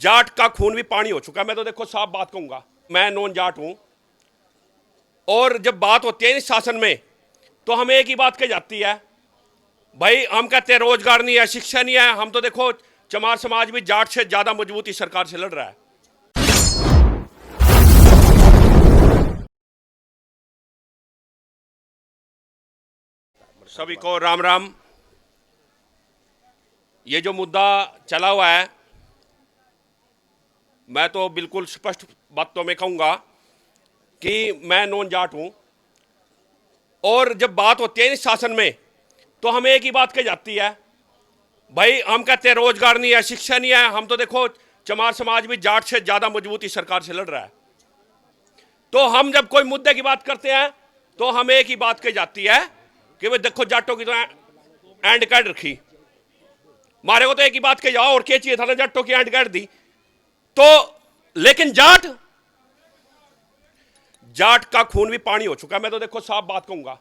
जाट का खून भी पानी हो चुका है। मैं तो देखो साफ बात कहूंगा, मैं नॉन जाट हूं, और जब बात होती है इस शासन में तो हमें एक ही बात कही जाती है, भाई हम कहते हैं रोजगार नहीं है, शिक्षा नहीं है। हम तो देखो चमार समाज भी जाट से ज्यादा मजबूती सरकार से लड़ रहा है। सभी को राम राम। ये जो मुद्दा चला हुआ है, मैं तो बिल्कुल स्पष्ट बातों में कहूंगा कि मैं नॉन जाट हूं, और जब बात होती है इस शासन में तो हमें एक ही बात कही जाती है, भाई हम कहते हैं रोजगार नहीं है, शिक्षा नहीं है। हम तो देखो चमार समाज भी जाट से ज्यादा मजबूती सरकार से लड़ रहा है। तो हम जब कोई मुद्दे की बात करते हैं तो हमें एक ही बात कही जाती है कि भाई देखो जाटों की तो एंड कार्ड रखी, मारे को तो एक ही बात कही जाओ और क्या चाहिए था ना, जाटों की एंड कार्ड दी। तो लेकिन जाट का खून भी पानी हो चुका है। मैं तो देखो साफ बात कहूंगा,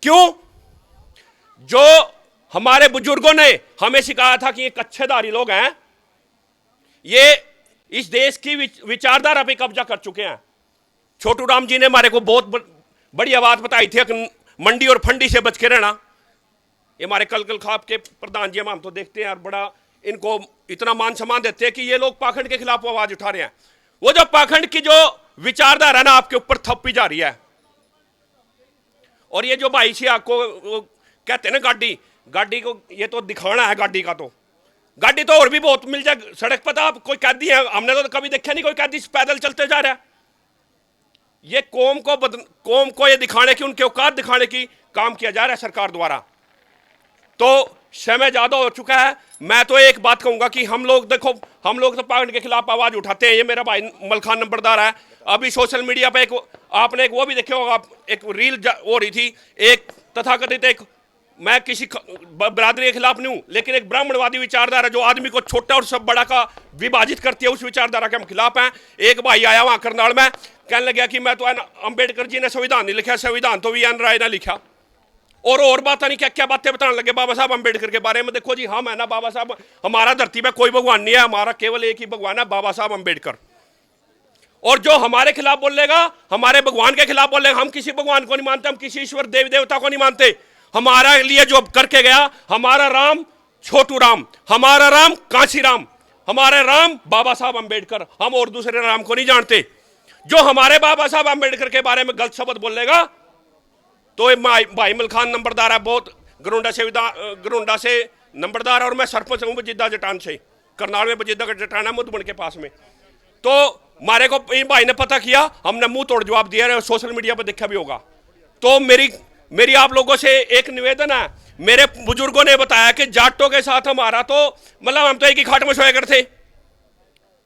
क्यों? जो हमारे बुजुर्गों ने हमें सिखाया था कि ये कच्छेदारी लोग हैं, ये इस देश की विचारधारा पे कब्जा कर चुके हैं। छोटू राम जी ने हमारे को बहुत बढ़िया बात बताई थी कि मंडी और फंडी से बच के रहना। ये हमारे कल खाप के प्रधान जी हम तो देखते हैं और बड़ा इनको इतना मान सम्मान देते हैं कि ये लोग पाखंड के खिलाफ आवाज उठा रहे हैं। वो जो पाखंड की जो विचारधारा ना आपके ऊपर थप्पी जा रही है। और ये जो भाई से आपको कहते हैं ना गाड़ी को ये तो दिखाना है, गाड़ी तो और भी बहुत मिल जाए सड़क पर। आप कोई कैदी है, हमने तो कभी देखा नहीं कोई कैदी पैदल चलते जा रहा है। ये कौम को ये दिखाने की, उनके औकात दिखाने की काम किया जा रहा है सरकार द्वारा। तो समय ज्यादा हो चुका है। मैं तो एक बात कहूंगा कि हम लोग देखो, हम लोग तो पाखंड के खिलाफ आवाज उठाते हैं। ये मेरा भाई मलखान नंबरदार है। अभी सोशल मीडिया पे आपने एक वो भी देखे होगा, एक रील हो रही थी, एक तथाकथित एक, मैं किसी बरादरी के खिलाफ नहीं हूं, लेकिन एक ब्राह्मणवादी विचारधारा जो आदमी को छोटा और सब बड़ा का विभाजित करती है, उस विचारधारा के हम खिलाफ हैं। एक भाई आया वहां करनाल में, कहने लगा कि मैं तो अंबेडकर जी ने संविधान नहीं लिखा, संविधान तो वी.एन. राय ने लिखा। और बात नहीं, क्या क्या बातें बताने लगे बाबा साहब अंबेडकर के बारे में। देखो जी, हम है ना बाबा साहब, हमारा धरती में कोई भगवान नहीं है, हमारा केवल एक ही भगवान है, बाबा साहब अंबेडकर। और जो हमारे खिलाफ बोलेगा, हमारे भगवान के खिलाफ बोलेगा, हम किसी भगवान को नहीं मानते, हम किसी ईश्वर देवी देवता को नहीं मानते। हमारा लिए जो करके गया, हमारा राम छोटू राम, हमारा राम कांसी राम, हमारे राम बाबा साहब अंबेडकर। हम और दूसरे राम को नहीं जानते। जो हमारे बाबा साहब अंबेडकर के बारे में गलत शब्द बोलेगा तो भाई मलखान नंबरदार है, बहुत गरुंडा से नंबरदार, और मैं सरपंच हूं बजिद्दा जटान से, करनाल में बजिद्दा का जटान है मुदबन के पास में। तो मारे को भाई ने पता किया, हमने मुंह तोड़ जवाब दिया, सोशल मीडिया पर देखा भी होगा। तो मेरी आप लोगों से एक निवेदन है। मेरे बुजुर्गों ने बताया कि जाटों के साथ हमारा तो मतलब हम तो एक ही खाट में सोया करते,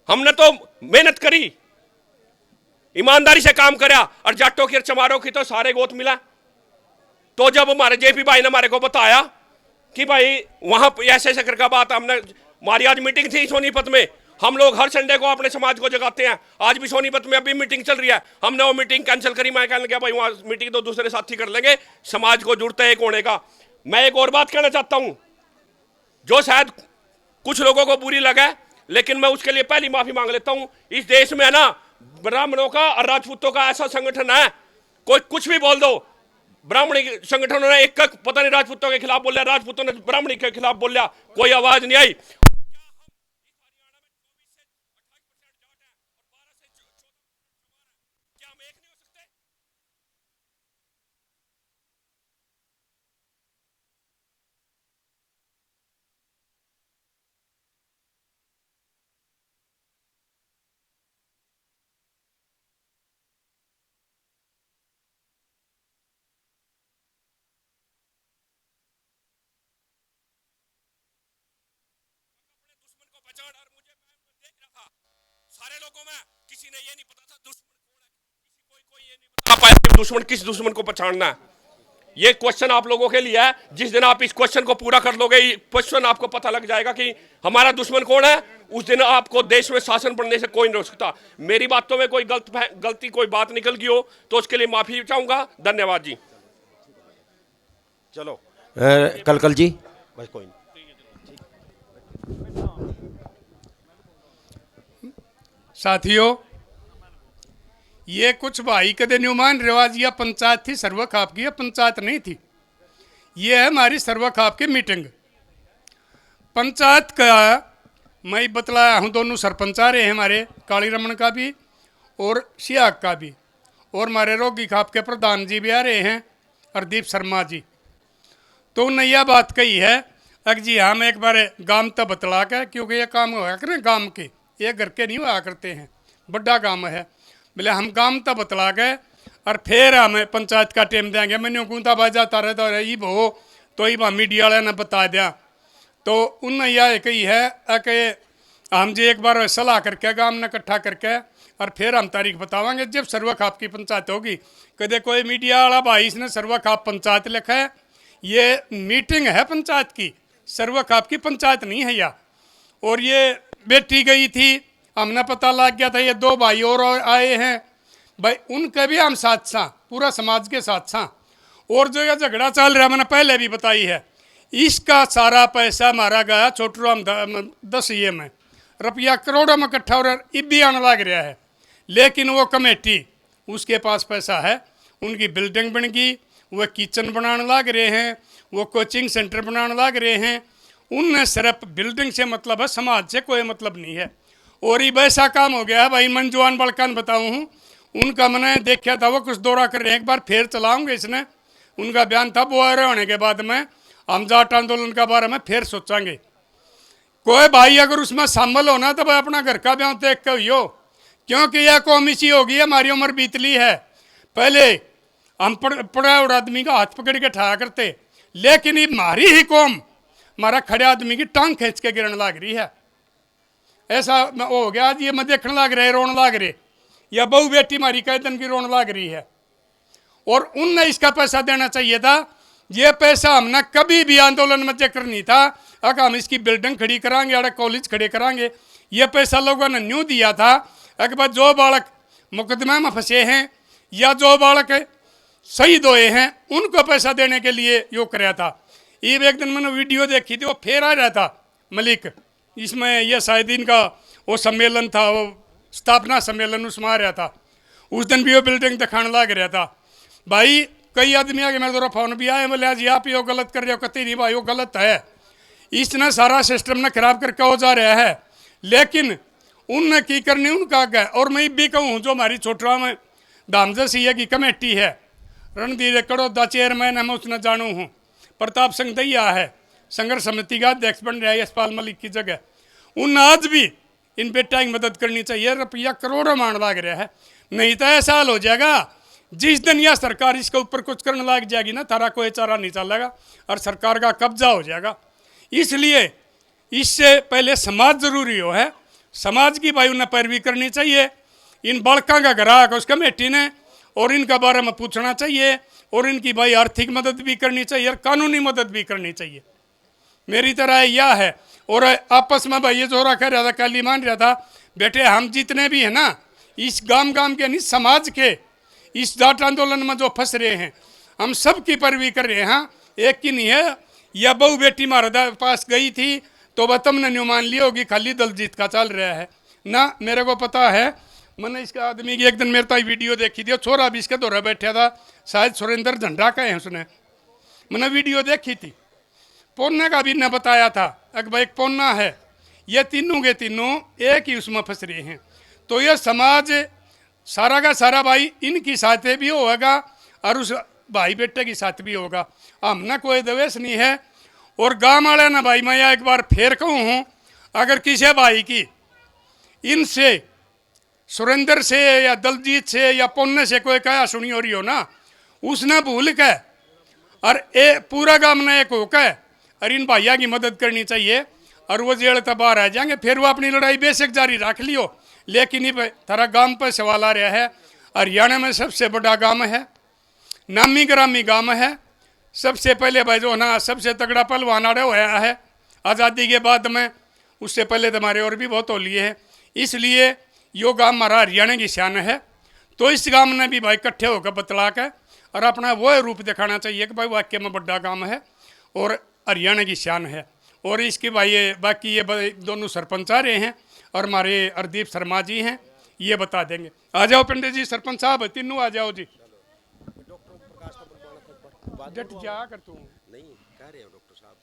हमने तो मेहनत करी, ईमानदारी से काम करा, और जाटों की चमारों की तो सारे गोत मिला। तो जब हमारे जेपी भाई ने हमारे को बताया कि भाई वहां ऐसे कर का बात, हमने हमारी आज मीटिंग थी सोनीपत में। हम लोग हर संडे को अपने समाज को जगाते हैं, आज भी सोनीपत में अभी मीटिंग चल रही है, हमने वो मीटिंग कैंसिल करी। मैं कहने लगा भाई वहां मीटिंग तो दूसरे साथी कर लेंगे, समाज को जुड़ता है एक होने का। मैं एक और बात कहना चाहता हूं जो शायद कुछ लोगों को बुरी लगे, लेकिन मैं उसके लिए पहली माफी मांग लेता हूं। इस देश में है ना ब्राह्मणों का और राजपूतों का ऐसा संगठन है, कोई कुछ भी बोल दो, ब्राह्मणी संगठनों ने एक पता नहीं राजपूतों के खिलाफ बोल, राजपूतों ने ब्राह्मणी के खिलाफ बोल, कोई आवाज नहीं आई। पहचान, और मुझे मैं देख रहा था सारे लोगों में किसी ने ये नहीं पता था दुश्मन कौन है, किसी कोई ये नहीं बता पाया कि दुश्मन किस दुश्मन को पहचानना है। ये क्वेश्चन आप लोगों के लिए है। जिस दिन आप इस क्वेश्चन को पूरा कर लोगे, क्वेश्चन आपको पता लग जाएगा कि हमारा दुश्मन कौन है, उस दिन आपको देश में शासन बनने से कोई नहीं रोक सकता। मेरी बातों में कोई गलती कोई बात निकल गई हो तो उसके लिए माफी चाहूंगा। धन्यवाद जी। चलो कल जी, बस कोई नहीं। साथियों, ये कुछ भाई कदे न्यूमान रिवाज या पंचायत थी सर्व खाप की, पंचायत नहीं थी। ये है हमारी सर्व खाप की मीटिंग। पंचायत का मैं बतलाया हूँ, दोनों सरपंच आ रहे हैं हमारे, काली रमन का भी और सियाग का भी, और हमारे रोगी खाप के प्रधान जी भी आ रहे हैं, हरदीप शर्मा जी। तो उन्होंने यह बात कही है अक जी हम एक बार गांव तक बतला के, क्योंकि ये काम हुआ करें गांव के, ये घर के नहीं हुआ करते हैं, बड़ा काम है। बोले हम गांव तक बतला गए और फिर हमें पंचायत का टेम देंगे। मैंने कूंता बाज जाता रहता रही भो तो ही मीडिया वाले ने बता दिया। तो उनने यह कही है कि हम जी एक बार सलाह करके गांव ने इकट्ठा करके और फिर हम तारीख बतावांगे जब सर्व खाप की पंचायत होगी। कदे कोई मीडिया वाला भाई इसने सर्व खाप पंचायत लिखा है, ये मीटिंग है पंचायत की, सर्व खाप की पंचायत नहीं है यह। और ये बेटी गई थी, हमने पता लग गया था ये दो भाई और आए हैं भाई, उनके भी हम साथ साथ पूरा समाज के साथ साथ। और जो ये झगड़ा चल रहा है मैंने पहले भी बताई है, इसका सारा पैसा मारा गया छोटूराम 10 में रुपया करोड़ों में इकट्ठा और इब्बी आने लग रहा है। लेकिन वो कमेटी उसके पास पैसा है, उनकी बिल्डिंग बन गई, वो किचन बनाने लग रहे हैं, वो कोचिंग सेंटर बनाने लग रहे हैं। उनने सिर्फ बिल्डिंग से मतलब है, समाज से कोई मतलब नहीं है। और ये वैसा काम हो गया है भाई, मन जवान बड़कान बताऊँ हूँ, उनका मैंने देखा था वो कुछ दौरा कर रहे हैं, एक बार फिर चलाऊंगे इसने। उनका बयान था वो होने के बाद में हम जाट आंदोलन के बारे में फिर सोचांगे। कोई भाई अगर उसमें शामिल होना तो भाई अपना घर का बयान देख के हो, क्योंकि यह कौम इसी होगी, हमारी उम्र बीतली है। पहले हम पढ़ा और आदमी का हाथ पकड़ के ठाया करते, लेकिन ये हमारी ही कौम हमारा खड़े आदमी की टांग खींच के गिरने लग रही है। ऐसा हो गया आज ये मैं देखने लग रहे, रोने लग रहे, या बहू बेटी हमारी कैदन की रोने लग रही है। और उनने इसका पैसा देना चाहिए था। ये पैसा हमने कभी भी आंदोलन में जिक्र नहीं था, अगर हम इसकी बिल्डिंग खड़ी कराएंगे या कॉलेज खड़े कराएंगे। ये पैसा लोगों ने न्यू दिया था अगर जो बालक मुकदमे में फंसे हैं या जो बालक शहीद हुए हैं उनको पैसा देने के लिए यो कराया था। ये एक दिन मैंने वीडियो देखी थी, वो फिर आ रहा था मलिक, इसमें यह शायद इनका वो सम्मेलन था, वो स्थापना सम्मेलन उसमें आ रहा था। उस दिन भी वो बिल्डिंग दिखाने लग रहा था। भाई कई आदमी आगे मेरे द्वारा फोन भी आए, बोले आज आप यो गलत कर रहे हो, कती नहीं भाई वो गलत है, इसने सारा सिस्टम ने खराब करके हो जा रहा है। लेकिन उनने की करनी उनका आगे। और मैं भी कहूँ जो हमारी छोटरा में धामजा सिया की कमेटी है, रणधीर कड़ोदा चेयरमैन है, मैं उसने जानू हूँ, प्रताप सिंह दैया है संघर्ष समिति का अध्यक्ष बन रहा है यशपाल मलिक की जगह। उन आज भी इन बेटा की मदद करनी चाहिए। रुपया करोड़ों मान लग रहा है, नहीं तो ऐसा हाल हो जाएगा जिस दिन यह सरकार इसके ऊपर कुछ करने लग जाएगी ना, थारा कोई चारा नहीं चलेगा और सरकार का कब्जा हो जाएगा। इसलिए इससे पहले समाज जरूरी हो है, समाज की भाई उन्हें पैरवी करनी चाहिए। इन बालका का ग्राहक उस कमेटी ने और इनका बारे में पूछना चाहिए, और इनकी भाई आर्थिक मदद भी करनी चाहिए और कानूनी मदद भी करनी चाहिए। मेरी तरह यह है। और आपस में भाई ये जोरा कह रहा था, कल ही मान रहा था, बेटे हम जितने भी हैं ना इस गांव के नहीं समाज के इस जाट आंदोलन में जो फंस रहे हैं, हम सब की पैरवी कर रहे हैं। हाँ एक की नहीं है, यह बहू बेटी महाराजा पास गई थी तो वह तुमने न्यू मान ली होगी खाली दलजीत का चल रहा है ना। मेरे को पता है, मैंने इसका आदमी की एक दिन मेरे ताई वीडियो देखी थी, छोरा भी इसके दौरा बैठा था, शायद सुरेंद्र झंडा का है उसने, मैंने वीडियो देखी थी। पोन्ना का भी ने बताया था अगर भाई एक पोन्ना है, ये तीनों के तीनों एक ही उसमें फंस रहे हैं। तो ये समाज सारा का सारा भाई इनकी साथ भी होगा और उस भाई बेटे की साथ भी होगा, हमने कोई द्वेष नहीं है। और गाँव वाले ना भाई मैं एक बार फिर कहूँ हूँ, अगर किसी भाई की इनसे सुरेंद्र से या दलजीत से या पोन्ने से कोई कया सुनी हो रही हो ना, उसने भूल के और पूरा गाँव ने एक होकर और इन भाइयों की मदद करनी चाहिए। और वो जेल तक बाहर आ जाएंगे, फिर वो अपनी लड़ाई बेशक जारी रख लियो। लेकिन ये थारा गांव पर सवाल आ रहा है, हरियाणा में सबसे बड़ा गांव है, नामी ग्रामी गांव है, सबसे पहले भाई जो ना सबसे तगड़ा पहलवान आड़े होया है आज़ादी के बाद में, उससे पहले तो हमारे और भी बहुत हो लिए हैं। इसलिए यो गांव हमारा हरियाणा की शान है। तो इस गांव ने भी भाई इकट्ठे होकर बतला के और अपना वो रूप दिखाना चाहिए कि भाई वाक्य में बड़ा गांव है और हरियाणा की शान है। और इसके भाई बाकी ये दोनों सरपंच आ रहे हैं और हमारे हरदीप शर्मा जी हैं, ये बता देंगे। आ जाओ पंडित जी, सरपंच साहब तीनों आ जाओ जी। डट जा कर तू नहीं कह रहे हो डॉक्टर साहब।